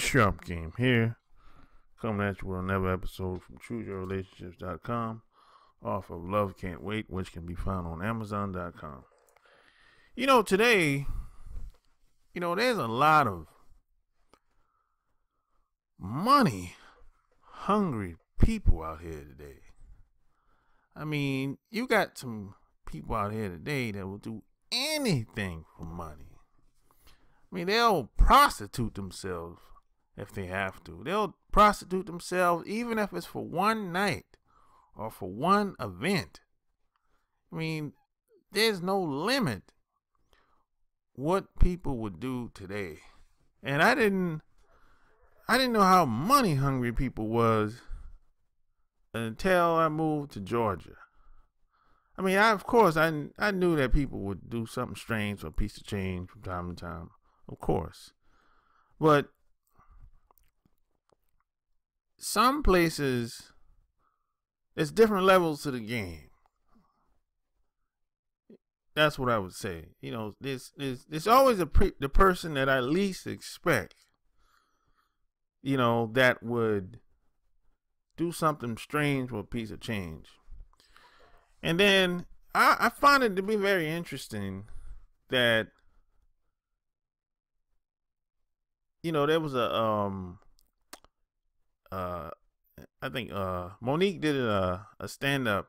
Trump Game here, coming at you with another episode from ChooseYourRelationships.com, off of Love Can't Wait, which can be found on Amazon.com. Today, there's a lot of money-hungry people out here today. I mean, you got some people out here today that will do anything for money. I mean, they'll prostitute themselves if they have to. They'll prostitute themselves even if it's for one night or for one event. I mean, there's no limit what people would do today. And I didn't know how money hungry people was until I moved to Georgia. I mean, I knew that people would do something strange for a piece of change from time to time, of course. But some places, there's different levels to the game. That's what I would say. There's always the person that I least expect, that would do something strange for a piece of change. And then I find it to be very interesting that, there was I think MoNique did a stand-up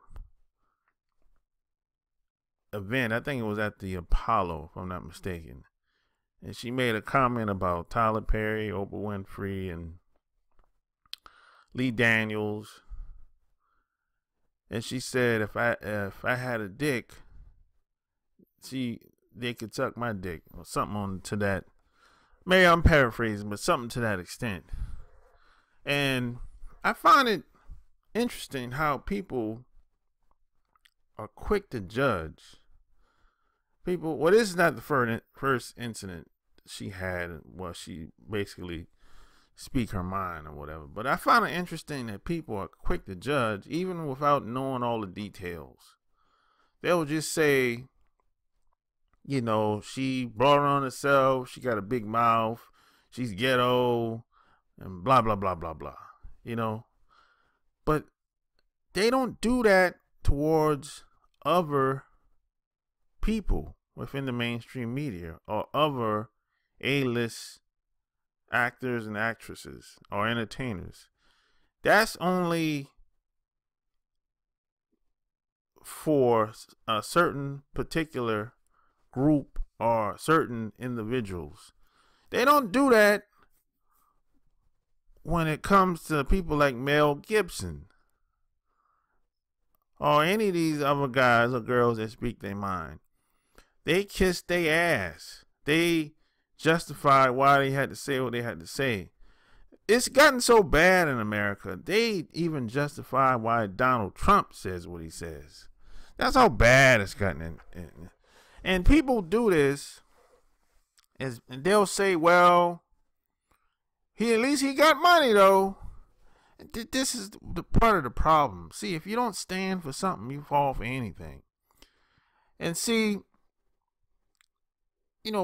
event. I think it was at the Apollo, if I'm not mistaken. And she made a comment about Tyler Perry, Oprah Winfrey, and Lee Daniels. And she said, if I had a dick, they could suck my dick, or something to that. Maybe I'm paraphrasing, but something to that extent. And I find it interesting how people are quick to judge people. Well, this is not the first incident she had. Well, she basically speak her mind or whatever. But I find it interesting that people are quick to judge even without knowing all the details. They'll just say, she brought it on herself. She got a big mouth. She's ghetto and blah, blah, blah, blah, blah. But they don't do that towards other people within the mainstream media or other A-list actors and actresses or entertainers. That's only for a certain particular group or certain individuals. They don't do that when it comes to people like Mel Gibson or any of these other guys or girls that speak their mind. They kiss their ass. They justify why they had to say what they had to say. It's gotten so bad in America, they even justify why Donald Trump says what he says. That's how bad it's gotten. And people do this, and they'll say, well, at least he got money, though. This is the part of the problem. See, if you don't stand for something, you fall for anything. And see,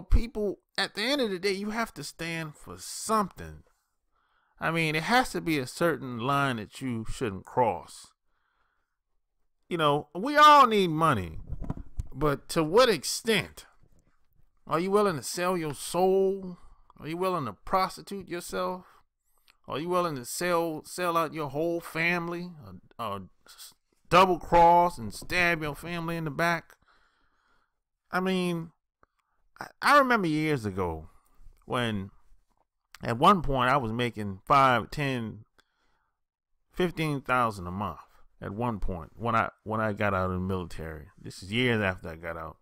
people, at the end of the day, you have to stand for something. I mean, it has to be a certain line that you shouldn't cross. We all need money. But to what extent? Are you willing to sell your soul? Are you willing to prostitute yourself? Are you willing to sell out your whole family? Or double cross and stab your family in the back? I mean, I remember years ago when at one point I was making 5, 10, 15,000 a month at one point when I got out of the military. This is years after I got out.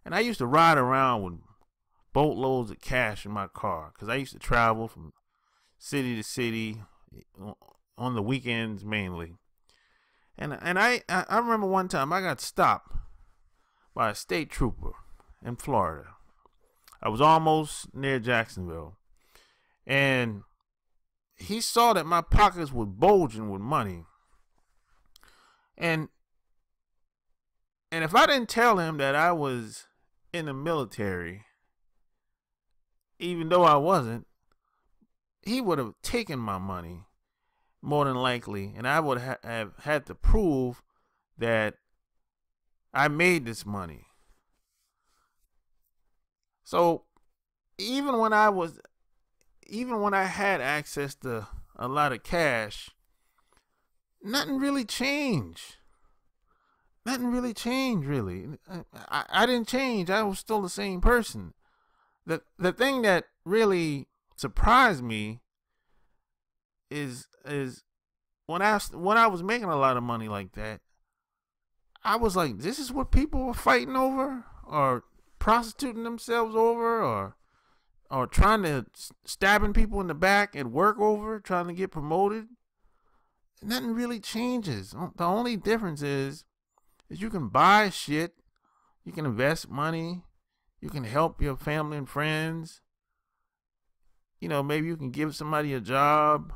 And I used to ride around with boatloads of cash in my car because I used to travel from city to city on the weekends mainly. And I remember one time I got stopped by a state trooper in Florida. I was almost near Jacksonville. And he saw that my pockets were bulging with money. And if I didn't tell him that I was in the military, even though I wasn't, he would have taken my money more than likely, and I would have had to prove that I made this money. So even when I had access to a lot of cash, nothing really changed. Nothing really changed, really. I didn't change. I was still the same person. The thing that really surprised me is when I was making a lot of money like that, I was like, this is what people were fighting over, or prostituting themselves over, or trying to stabbing people in the back at work over, trying to get promoted. Nothing really changes. The only difference is you can buy shit, you can invest money, you can help your family and friends. You know, maybe you can give somebody a job.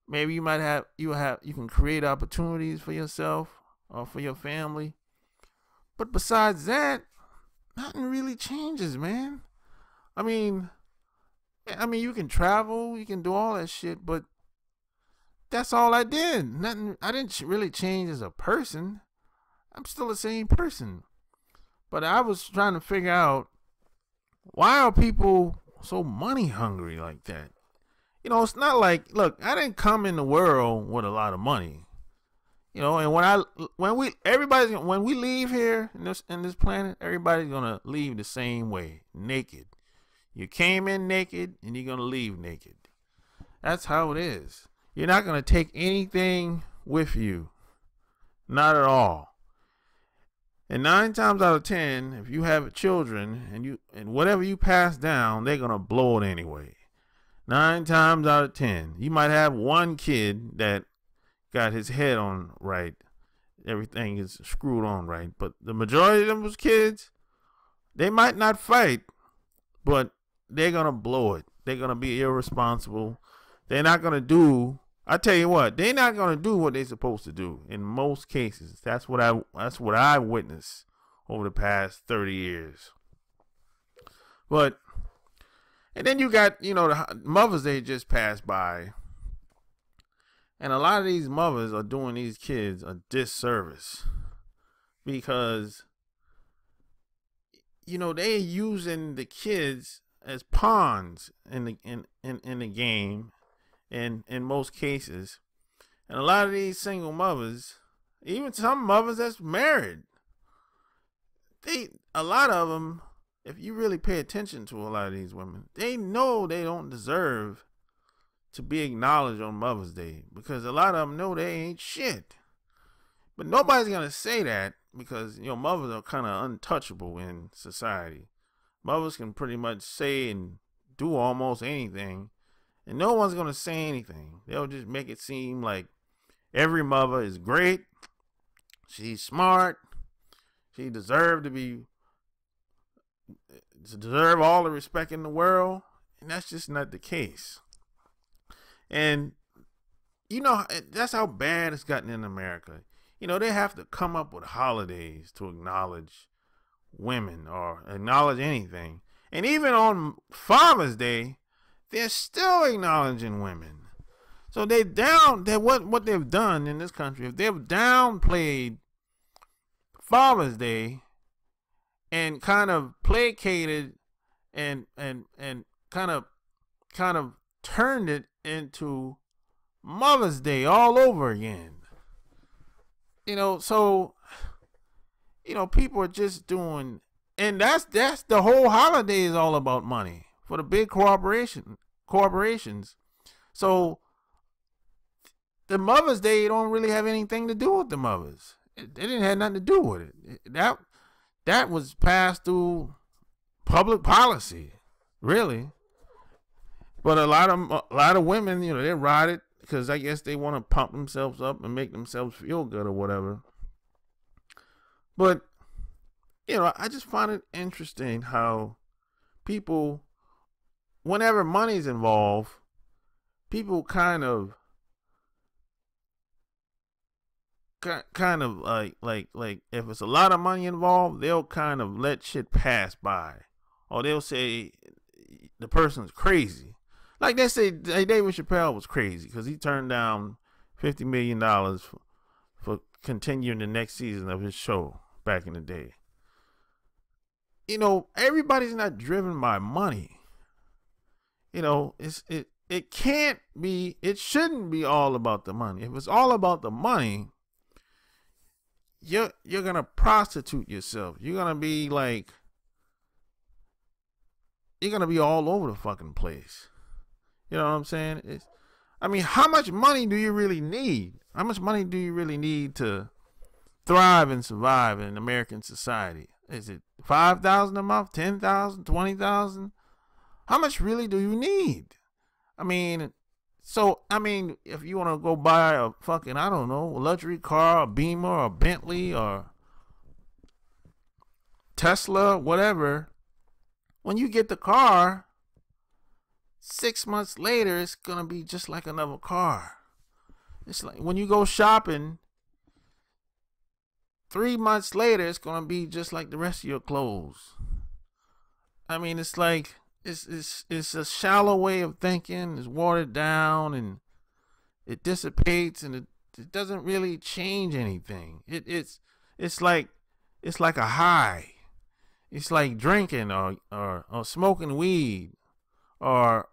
Maybe you can create opportunities for yourself or for your family. But besides that, nothing really changes, man. I mean, you can travel, you can do all that shit, but that's all I did. Nothing. I didn't really change as a person. I'm still the same person. But I was trying to figure out, why are people so money hungry like that? You know, it's not like, look, I didn't come in the world with a lot of money. You know, and when we leave here in this planet, everybody's gonna leave the same way, naked. You came in naked, and you're gonna leave naked. That's how it is. You're not gonna take anything with you, not at all. And 9 times out of 10, if you have children and whatever you pass down, they're gonna blow it anyway. 9 times out of 10, you might have one kid that got his head on right, everything is screwed on right, but the majority of those kids, they might not fight, but they're gonna blow it. They're gonna be irresponsible. They're not gonna do. I tell you what, they're not gonna do what they're supposed to do in most cases. That's what I witnessed over the past 30 years. And then you got, the Mother's Day just passed by, and a lot of these mothers are doing these kids a disservice because, they're using the kids as pawns in the game, in most cases. And a lot of these single mothers, even some mothers that's married, a lot of them, if you really pay attention to a lot of these women, they know they don't deserve to be acknowledged on Mother's Day, because a lot of them know they ain't shit. But nobody's gonna say that, because mothers are kind of untouchable in society. Mothers can pretty much say and do almost anything, and no one's gonna say anything. They'll just make it seem like every mother is great, she's smart, she deserve all the respect in the world, and that's just not the case. And that's how bad it's gotten in America. They have to come up with holidays to acknowledge women or acknowledge anything. And even on Father's Day, they're still acknowledging women. So what they've done in this country, if they've downplayed Father's Day and kind of placated and kind of turned it into Mother's Day all over again. So people are just doing, and that's the whole holiday is all about money for the big corporations. So the Mother's Day don't really have anything to do with the mothers. It didn't have nothing to do with it. That was passed through public policy, really. But a lot of women, they ride it because I guess they want to pump themselves up and make themselves feel good or whatever. But I just find it interesting how people, whenever money's involved, people kind of like if it's a lot of money involved, they'll kind of let shit pass by, or they'll say the person's crazy. Like they say, David Chappelle was crazy because he turned down $50 million for continuing the next season of his show back in the day. You know, everybody's not driven by money. You know, it can't be, it shouldn't be all about the money. If it's all about the money, you're gonna prostitute yourself. You're gonna be like, you're gonna be all over the fucking place. You know what I'm saying? I mean, how much money do you really need? How much money do you really need to thrive and survive in American society? Is it $5,000 a month, $10,000, $20,000? How much really do you need? I mean, if you want to go buy a fucking, I don't know, a luxury car, a Beamer, or a Bentley, or Tesla, whatever, when you get the car, 6 months later, it's going to be just like another car. It's like when you go shopping, 3 months later, it's going to be just like the rest of your clothes. I mean, it's like, it's a shallow way of thinking. It's watered down and it dissipates, and it doesn't really change anything. It's like a high. It's like drinking or smoking weed or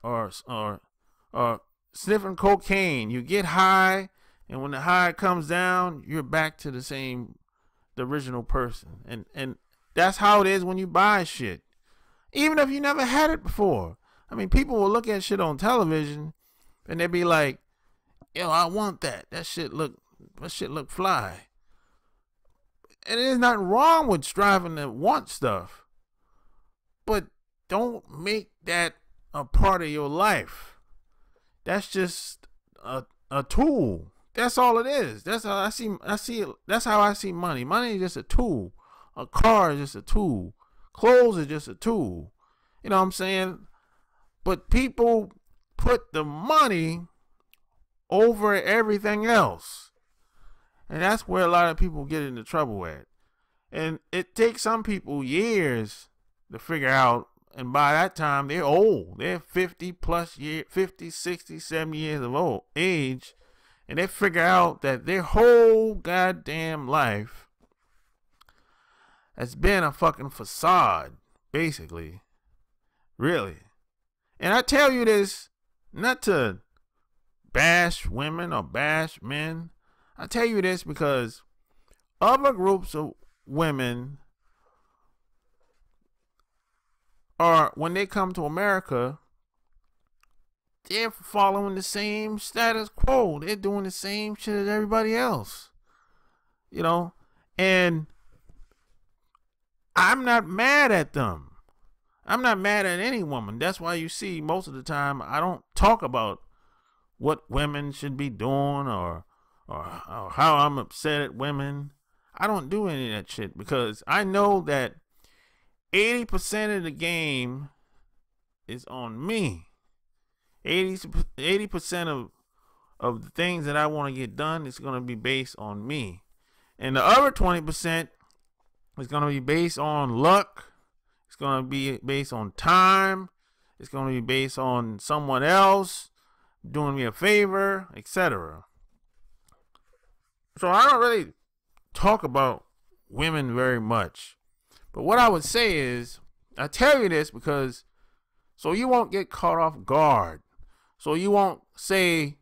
sniffing cocaine. You get high, and when the high comes down, you're back to the original person. And that's how it is when you buy shit. Even if you never had it before. I mean, people will look at shit on television and they be like, yo, I want that. That shit look fly. And there's nothing wrong with striving to want stuff. But don't make that a part of your life. That's just a tool. That's all it is. That's how I see it. That's how I see money. Money is just a tool. A car is just a tool. Clothes are just a tool. You know what I'm saying? But people put the money over everything else. And that's where a lot of people get into trouble at. And it takes some people years to figure out. And by that time, they're old. They're 50 plus years, 50, 60, 70 years of age. And they figure out that their whole goddamn life has been a fucking facade, basically. Really. And I tell you this not to bash women or bash men. I tell you this because other groups of women are, when they come to America, they're following the same status quo. They're doing the same shit as everybody else. You know? And I'm not mad at them. I'm not mad at any woman. That's why you see most of the time I don't talk about what women should be doing or how I'm upset at women. I don't do any of that shit because I know that 80% of the game is on me. 80% of the things that I want to get done is going to be based on me. And the other 20% is going to be based on luck. It's going to be based on time. It's going to be based on someone else doing me a favor, etc. So I don't really talk about women very much. But what I would say is, I tell you this because so you won't get caught off guard. So you won't say,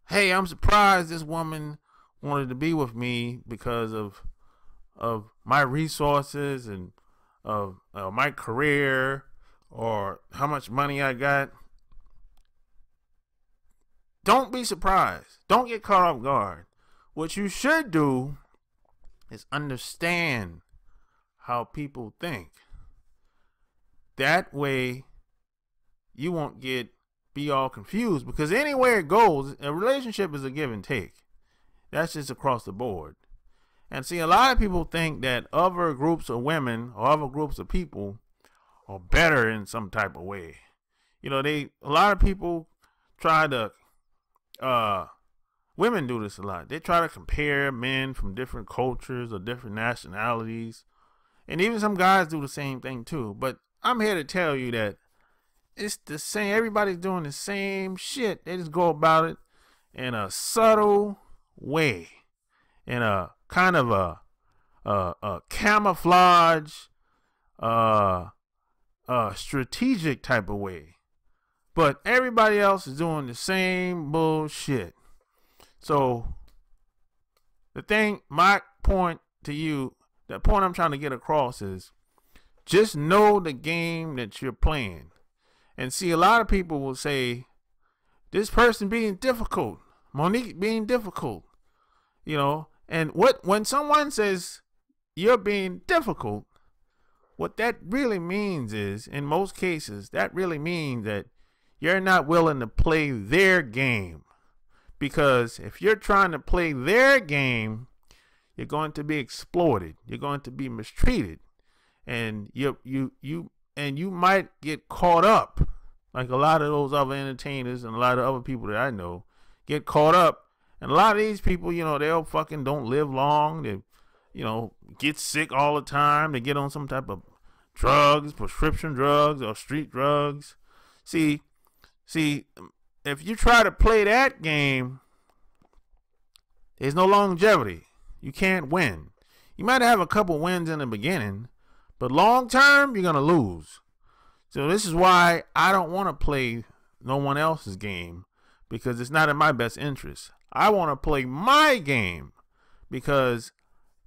hey, I'm surprised this woman wanted to be with me because of my resources and of my career or how much money I got. Don't be surprised. Don't get caught off guard. What you should do is understand how people think. That way you won't be all confused, because anywhere it goes, a relationship is a give and take. That's just across the board. And see, a lot of people think that other groups of women or other groups of people are better in some type of way. You know, a lot of people try to, women do this a lot. They try to compare men from different cultures or different nationalities. And even some guys do the same thing too. But I'm here to tell you that it's the same. Everybody's doing the same shit. They just go about it in a subtle way, in a kind of a camouflage, strategic type of way. But everybody else is doing the same bullshit. So my point to you, the point I'm trying to get across is just know the game that you're playing. And see, a lot of people will say, this person being difficult, MoNique being difficult, and when someone says you're being difficult, what that really means is, in most cases, that really means that you're not willing to play their game. Because if you're trying to play their game, you're going to be exploited. You're going to be mistreated. And you might get caught up, like a lot of those other entertainers and a lot of other people that I know get caught up. And a lot of these people, they'll fucking don't live long. They, get sick all the time. They get on some type of drugs, prescription drugs or street drugs. See, if you try to play that game, there's no longevity. You can't win. You might have a couple wins in the beginning, but long term, you're going to lose. So this is why I don't want to play no one else's game, because it's not in my best interest. I want to play my game, because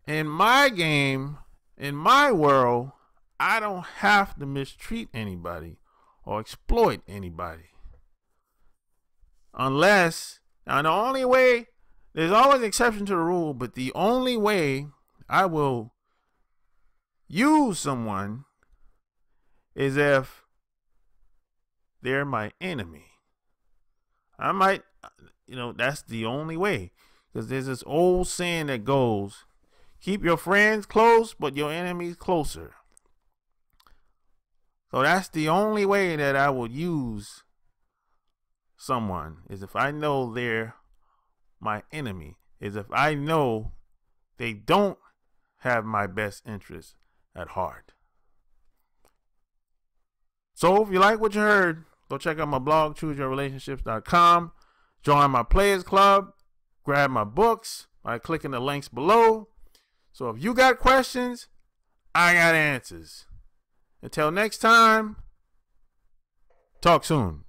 in my game, in my world, I don't have to mistreat anybody or exploit anybody. Unless, now the only way, there's always an exception to the rule, but the only way I will use someone is if they're my enemy. I might, that's the only way. Because there's this old saying that goes, keep your friends close, but your enemies closer. So that's the only way that I will use someone, is if I know they're my enemy, is if I know they don't have my best interest at heart. So if you like what you heard, go check out my blog, chooseyourrelationships.com. Join my Players Club. Grab my books by clicking the links below. So if you got questions, I got answers. Until next time, talk soon.